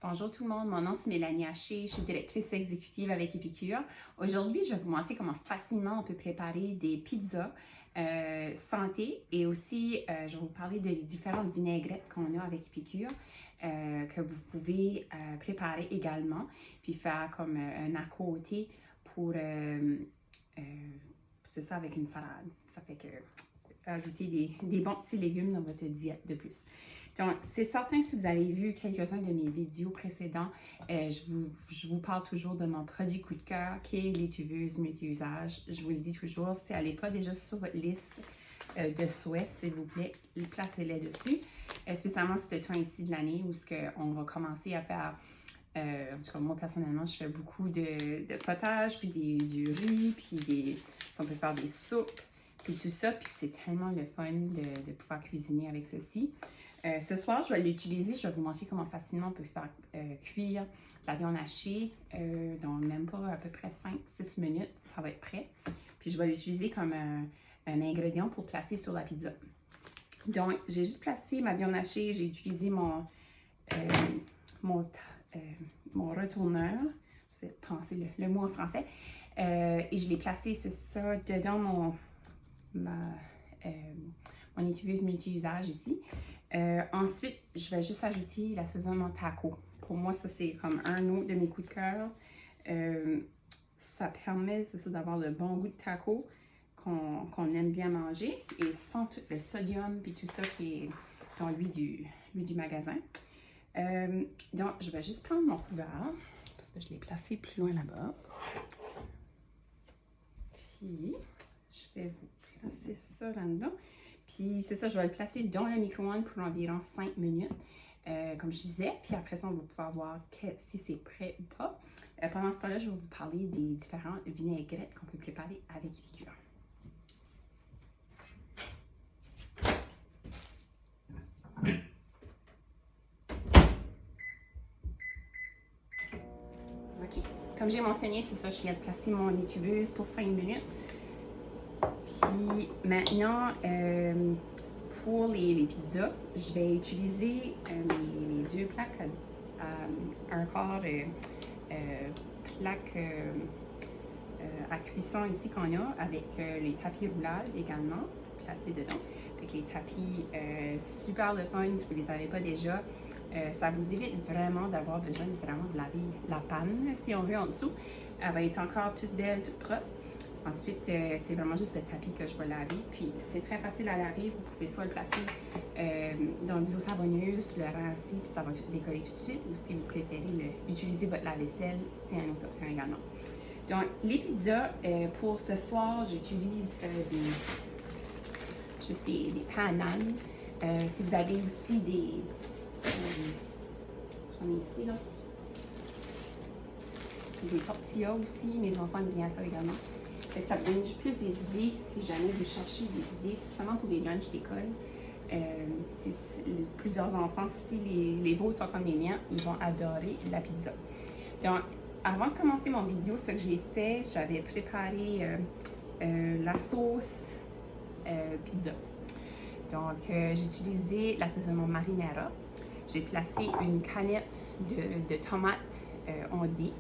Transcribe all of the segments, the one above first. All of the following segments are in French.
Bonjour tout le monde, mon nom c'est Mélanie Haché, je suis directrice exécutive avec Épicure. Aujourd'hui, je vais vous montrer comment facilement on peut préparer des pizzas santé et aussi je vais vous parler des différentes vinaigrettes qu'on a avec Épicure que vous pouvez préparer également puis faire comme un à côté pour, c'est ça avec une salade. Ça fait que ajouter des bons petits légumes dans votre diète de plus. Donc, c'est certain, si vous avez vu quelques-uns de mes vidéos précédentes, je vous parle toujours de mon produit coup de cœur qui est l'étuveuse multi-usage. Je vous le dis toujours, si elle n'est pas déjà sur votre liste de souhaits, s'il vous plaît, placez-les dessus. Spécialement sur ce temps ici de l'année où on va commencer à faire, en tout cas moi personnellement, je fais beaucoup de potage, puis du riz, puis on peut faire des soupes, puis tout ça, puis c'est tellement le fun de pouvoir cuisiner avec ceci. Ce soir, je vais l'utiliser. Je vais vous montrer comment facilement on peut faire cuire la viande hachée dans même pas à peu près 5-6 minutes. Ça va être prêt. Puis je vais l'utiliser comme un ingrédient pour placer sur la pizza. Donc, j'ai juste placé ma viande hachée. J'ai utilisé mon retourneur. Je sais penser le mot en français. Et je l'ai placé, c'est ça, dedans mon étuveuse multi-usage ici. Ensuite, je vais juste ajouter l'assaisonnement taco. Pour moi, ça, c'est comme un autre de mes coups de cœur. Ça permet, c'est ça, d'avoir le bon goût de taco qu'on aime bien manger et sans tout le sodium et tout ça qui est dans l'huile du magasin. Donc, je vais juste prendre mon couvert parce que je l'ai placé plus loin là-bas. Puis, je vais vous placer ça là-dedans. Puis c'est ça, je vais le placer dans le micro-ondes pour environ 5 minutes, comme je disais. Puis après ça, on va pouvoir voir si c'est prêt ou pas. Pendant ce temps-là, je vais vous parler des différentes vinaigrettes qu'on peut préparer avec Épicure. OK. Comme j'ai mentionné, c'est ça, je viens de placer mon étuveuse pour 5 minutes. Puis maintenant, pour les pizzas, je vais utiliser mes deux plaques un quart plaque à cuisson ici qu'on a avec les tapis roulables également placés dedans. Avec les tapis super le fun si vous ne les avez pas déjà. Ça vous évite vraiment d'avoir besoin de laver la panne si on veut en dessous. Elle va être encore toute belle, toute propre. Ensuite, c'est vraiment juste le tapis que je vais laver. Puis, c'est très facile à laver. Vous pouvez soit le placer dans de l'eau savonneuse, le rincer, puis ça va tout décoller tout de suite. Ou si vous préférez utiliser votre lave-vaisselle, c'est une autre option également. Donc, les pizzas, pour ce soir, j'utilise juste des pananes. Si vous avez aussi j'en ai ici, là. Des tortillas aussi. Mes enfants aiment bien ça également. Ça me donne plus des idées si jamais vous cherchez des idées, spécialement pour les lunchs d'école. Plusieurs enfants, si les vôtres sont comme les miens, ils vont adorer la pizza. Donc, avant de commencer mon vidéo, ce que j'ai fait, j'avais préparé la sauce pizza. Donc, j'ai utilisé l'assaisonnement marinara. J'ai placé une canette de tomates ondées.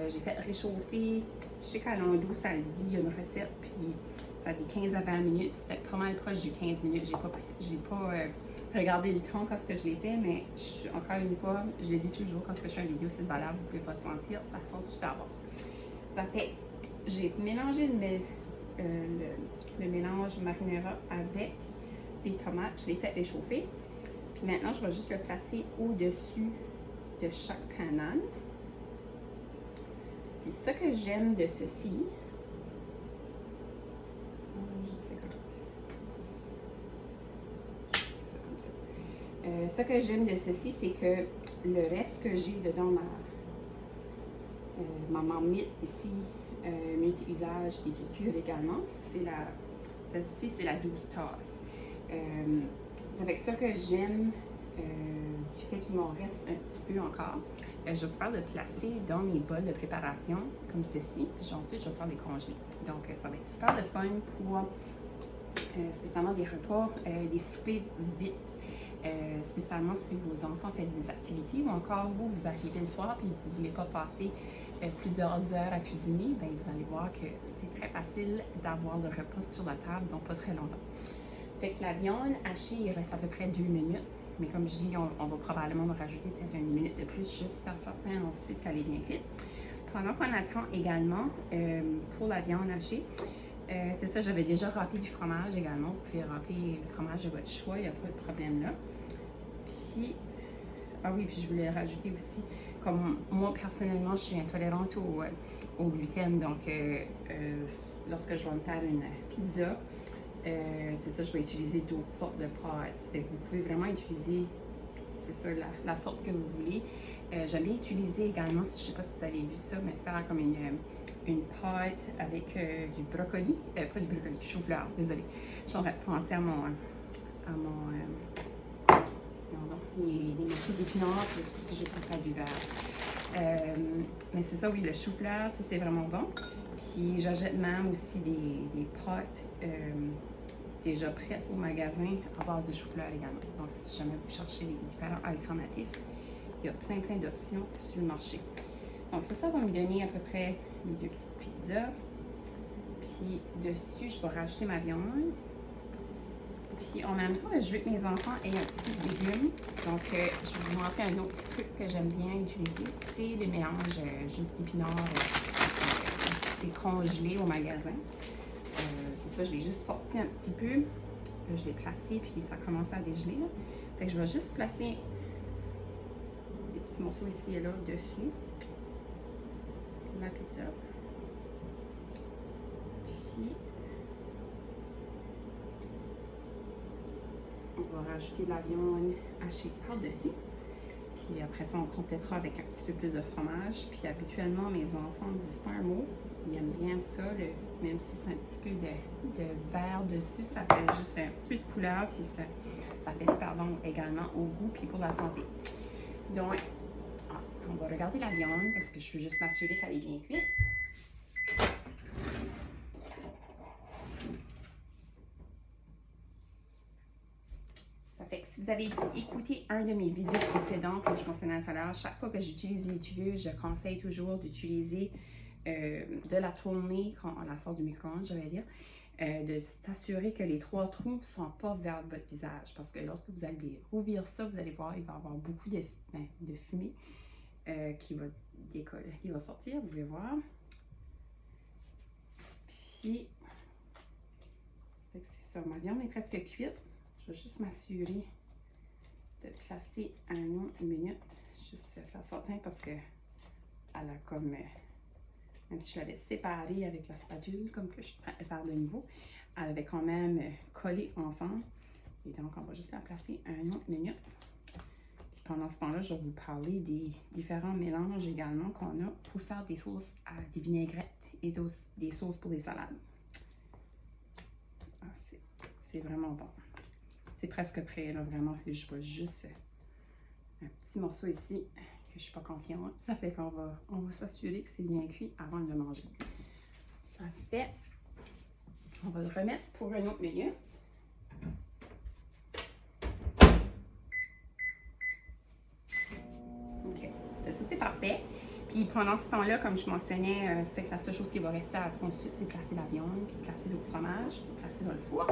J'ai fait réchauffer, je sais qu'à l'Ondo, ça le dit, il y a une recette, puis ça dit 15 à 20 minutes. C'était pas mal proche du 15 minutes. J'ai pas regardé le temps quand je l'ai fait, mais encore une fois, je le dis toujours, quand je fais une vidéo, c'est de valeur, vous pouvez pas le sentir, ça sent super bon. Ça fait, j'ai mélangé le mélange marinara avec les tomates, je l'ai fait réchauffer. Puis maintenant, je vais juste le placer au-dessus de chaque panade. Puis ce que j'aime de ceci, ce que j'aime de ceci, c'est que le reste que j'ai dedans ma marmite ici, multi-usage d'Épicure également, celle-ci c'est la 12 tasses. Ça fait que ce que j'aime du fait qu'il m'en reste un petit peu encore, je vais pouvoir le placer dans mes bols de préparation comme ceci. Puis ensuite, je vais pouvoir les congeler. Donc, ça va être super le fun pour spécialement des repas, des soupers vite. spécialement si vos enfants font des activités ou encore vous arrivez le soir et vous ne voulez pas passer plusieurs heures à cuisiner, bien, vous allez voir que c'est très facile d'avoir le repas sur la table, donc pas très longtemps. Fait que la viande hachée, il reste à peu près 2 minutes. Mais comme je dis, on va probablement rajouter peut-être 1 minute de plus, juste faire certain ensuite qu'elle est bien cuite. Pendant qu'on attend également, pour la viande hachée, c'est ça, j'avais déjà râpé du fromage également. Vous pouvez râper le fromage de votre choix, il n'y a pas de problème là. Puis, ah oui, puis je voulais rajouter aussi, comme moi personnellement, je suis intolérante au gluten, donc lorsque je vais me faire une pizza, c'est ça, je vais utiliser d'autres sortes de pâtes. Fait que vous pouvez vraiment utiliser, c'est ça, la sorte que vous voulez. J'aime bien utiliser également, je ne sais pas si vous avez vu ça, mais faire comme une pâte avec du brocoli, pas du brocoli, du chou-fleur, désolée. J'aurais pensé à les morceaux d'épinards, c'est pour ça que j'ai pensé à du verre. Mais c'est ça, oui, le chou-fleur, ça c'est vraiment bon. Puis j'achète même aussi des pâtes déjà prêtes au magasin à base de chou-fleur également. Donc si jamais vous cherchez les différents alternatifs, il y a plein d'options sur le marché. Donc ça va me donner à peu près mes 2 petites pizzas. Puis dessus, je vais rajouter ma viande. Puis en même temps, je veux que mes enfants aient un petit peu de légumes. Donc je vais vous montrer un autre petit truc que j'aime bien utiliser. C'est le mélange juste d'épinards. C'est congelé au magasin. C'est ça, je l'ai juste sorti un petit peu. Là, je l'ai placé, puis ça commence à dégeler. Là. Fait que je vais juste placer des petits morceaux ici et là dessus. La pizza. Puis, on va rajouter de la viande hachée par-dessus. Puis après ça, on complétera avec un petit peu plus de fromage. Puis habituellement, mes enfants ne disent pas un mot. Ils aiment bien ça, même si c'est un petit peu de vert dessus, ça fait juste un petit peu de couleur. Puis ça fait super bon également au goût puis pour la santé. Donc, on va regarder la viande parce que je veux juste m'assurer qu'elle est bien cuite. Ça fait que si vous avez écouté un de mes vidéos précédentes, comme je mentionnais tout à l'heure, chaque fois que j'utilise l'étuveuse, je conseille toujours d'utiliser de la tourner quand on la sort du micro-ondes, je vais dire, de s'assurer que les 3 trous ne sont pas vers votre visage. Parce que lorsque vous allez ouvrir ça, vous allez voir, il va y avoir beaucoup de fumée qui va décoller. Il va sortir, vous allez voir. Puis, c'est ça, ma viande est presque cuite. Je vais juste m'assurer de placer un autre 1 minute. Juste faire certain parce que elle a comme... même si je l'avais séparée avec la spatule, comme que je vais faire de nouveau, elle avait quand même collé ensemble. Et donc, on va juste la placer 1 autre minute. Puis pendant ce temps-là, je vais vous parler des différents mélanges également qu'on a pour faire des sauces à des vinaigrettes et des sauces pour les salades. Ah, c'est vraiment bon. C'est presque prêt, là, vraiment. Je vois juste un petit morceau ici que je ne suis pas confiante. Ça fait qu'on va s'assurer que c'est bien cuit avant de le manger. Ça fait... On va le remettre pour 1 autre minute. OK. Ça, c'est parfait. Puis pendant ce temps-là, comme je mentionnais, c'est que la seule chose qui va rester ensuite, c'est placer la viande, puis placer d'autres fromages, puis placer dans le four.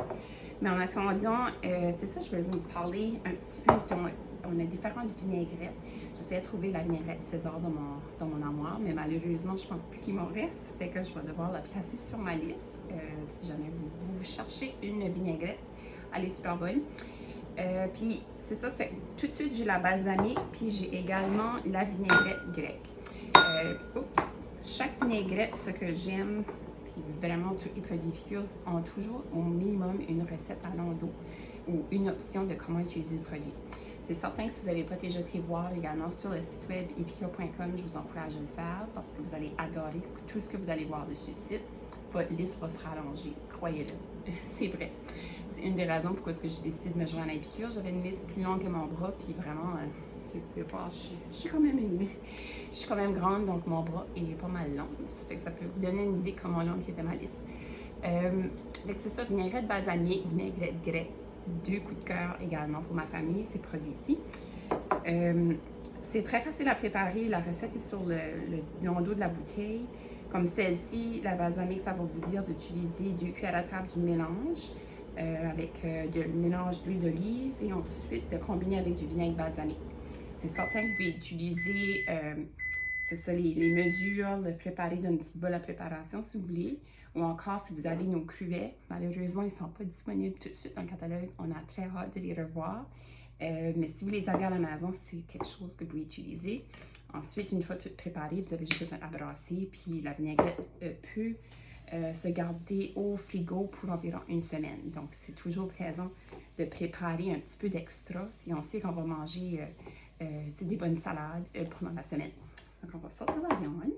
Mais en attendant, c'est ça, je vais vous parler un petit peu. On a différentes vinaigrettes. J'essaie de trouver la vinaigrette César dans mon armoire, mais malheureusement, je pense plus qu'il m'en reste. Fait que je vais devoir la placer sur ma liste. Si jamais vous cherchez une vinaigrette, elle est super bonne. Puis c'est ça, ça fait tout de suite, j'ai la balsamique, puis j'ai également la vinaigrette grecque. Chaque vinaigrette, ce que j'aime, puis vraiment tous les produits Epicure ont toujours au minimum une recette à l'endos ou une option de comment utiliser le produit. C'est certain que si vous n'avez pas déjà été voir également sur le site web epicure.com, je vous encourage à le faire parce que vous allez adorer tout ce que vous allez voir dessus le site. Votre liste va se rallonger, croyez-le, c'est vrai. C'est une des raisons pourquoi j'ai décidé de me joindre à Epicure. J'avais une liste plus longue que mon bras, puis vraiment, vous pouvez voir, je suis quand même grande, donc mon bras est pas mal long. Ça fait que ça peut vous donner une idée comment longue était ma liste. C'est ça, vinaigrette balsamique, vinaigrette grecque, 2 coups de cœur également pour ma famille, ces produits-ci. C'est très facile à préparer. La recette est sur le dos de la bouteille. Comme celle-ci, la balsamique, ça va vous dire d'utiliser 2 cuillères à table du mélange avec du mélange d'huile d'olive et ensuite de combiner avec du vinaigre balsamique. C'est certain que vous pouvez utiliser c'est ça, les mesures, de préparer d'une petite bolle à préparation si vous voulez. Ou encore, si vous avez nos cruets, malheureusement, ils ne sont pas disponibles tout de suite dans le catalogue. On a très hâte de les revoir. Mais si vous les avez à la maison, c'est quelque chose que vous pouvez utiliser. Ensuite, une fois tout préparé, vous avez juste besoin de brasser. Puis la vinaigrette peut se garder au frigo pour environ 1 semaine. Donc, c'est toujours plaisant de préparer un petit peu d'extra si on sait qu'on va manger des bonnes salades pendant la semaine. Donc, on va sortir la viande.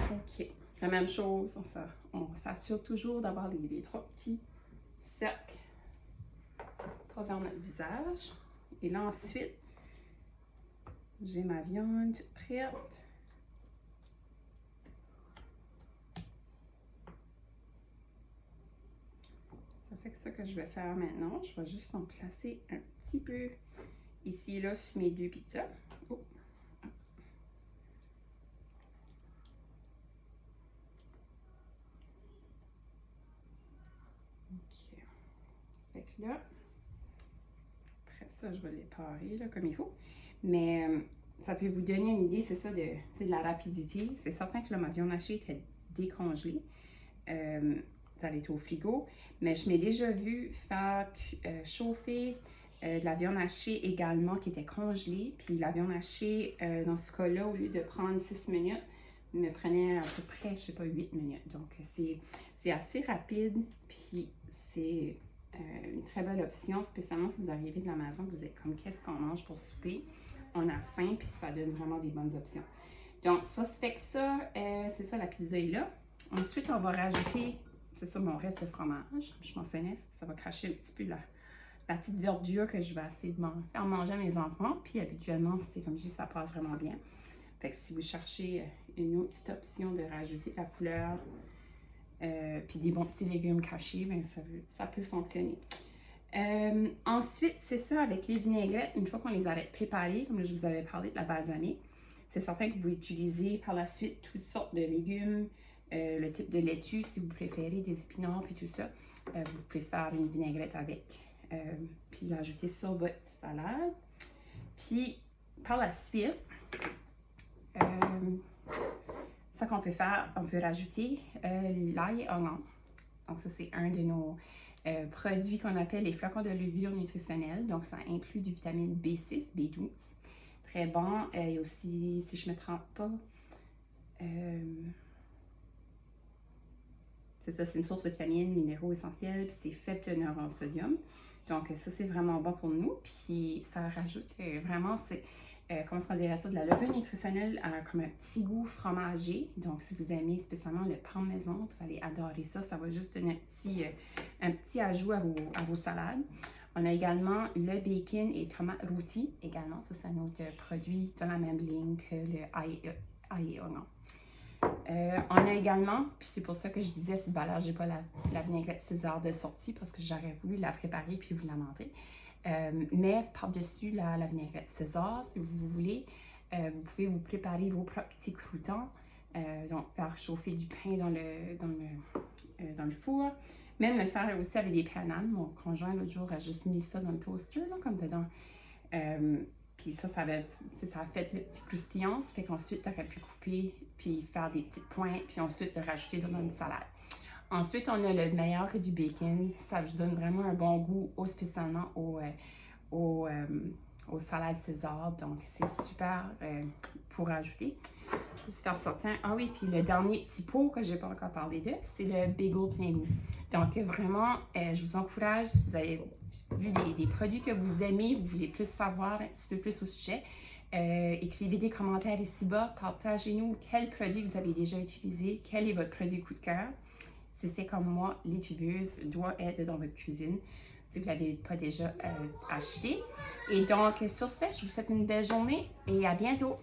OK. La même chose, on s'assure toujours d'avoir les 3 petits cercles pas vers notre visage. Et là, ensuite, j'ai ma viande prête. Ça fait que ça que je vais faire maintenant, je vais juste en placer un petit peu ici et là sur mes 2 pizzas. Oh. OK. Fait que là, après ça, je vais les parer là, comme il faut. Mais ça peut vous donner une idée, c'est ça, de la rapidité. C'est certain que là, ma viande hachée était décongelée. Ça allait être au frigo. Mais je m'ai déjà vu faire chauffer de la viande hachée également qui était congelée. Puis la viande hachée, dans ce cas-là, au lieu de prendre 6 minutes, me prenait à peu près, je sais pas, 8 minutes. Donc c'est assez rapide. Puis c'est une très belle option, spécialement si vous arrivez de la maison, vous êtes comme qu'est-ce qu'on mange pour souper. On a faim, puis ça donne vraiment des bonnes options. Donc ça se fait que ça, c'est ça, la pizza est là. Ensuite, on va rajouter, c'est ça, mon reste de fromage, comme je mentionnais, ça va cracher un petit peu la petite verdure que je vais essayer de faire manger à mes enfants. Puis habituellement, c'est comme je dis, ça passe vraiment bien. Fait que si vous cherchez une autre petite option de rajouter de la couleur, puis des bons petits légumes cachés, bien, ça peut fonctionner. Ensuite, c'est ça, avec les vinaigrettes, une fois qu'on les a préparées, comme je vous avais parlé de la balsamique, c'est certain que vous pouvez utiliser par la suite toutes sortes de légumes, le type de laitue si vous préférez, des épinards puis tout ça. Vous pouvez faire une vinaigrette avec, puis l'ajouter sur votre salade. Puis par la suite, ça qu'on peut faire, on peut rajouter l'ail et oignon. Donc ça, c'est un de nos produits qu'on appelle les flocons de levure nutritionnelle. Donc ça inclut du vitamine B6, B12. Très bon. Il y a aussi, si je ne me trompe pas, c'est ça, c'est une source de vitamines, minéraux essentiels, puis c'est faible teneur en sodium. Donc ça, c'est vraiment bon pour nous. Puis ça rajoute vraiment, comment on dirait ça, de la levure nutritionnelle comme un petit goût fromager. Donc si vous aimez spécialement le pain de maison, vous allez adorer ça. Ça va juste donner un petit ajout à vos salades. On a également le bacon et tomates rôties également. Ça, c'est un autre produit dans la même ligne que le ail et oignon. On a également, puis c'est pour ça que je disais, c'est là, j'ai pas la vinaigrette César de sortie parce que j'aurais voulu la préparer puis vous la montrer. Mais par-dessus la vinaigrette César, si vous voulez, vous pouvez vous préparer vos propres petits croûtons. Donc, faire chauffer du pain dans le four. Même le faire aussi avec des bananes. Mon conjoint, l'autre jour, a juste mis ça dans le toaster, là, comme dedans. Puis ça a fait le petit croustillant. Ça fait qu'ensuite, tu aurais pu couper, puis faire des petites pointes, puis ensuite le rajouter dans une salade. Ensuite, on a le meilleur que du bacon. Ça donne vraiment un bon goût, spécialement aux salades César. Donc, c'est super pour ajouter. Je vais juste faire certain. Ah oui, puis le dernier petit pot que je n'ai pas encore parlé de, c'est le bagel plein goût. Donc, vraiment, je vous encourage, si vous avez vu des produits que vous aimez, vous voulez plus savoir un petit peu plus au sujet, écrivez des commentaires ici-bas, partagez-nous quel produit vous avez déjà utilisé, quel est votre produit coup de cœur. Si c'est comme moi, l'étuveuse doit être dans votre cuisine. si vous ne l'avez pas déjà acheté. Et donc, sur ce, je vous souhaite une belle journée et à bientôt!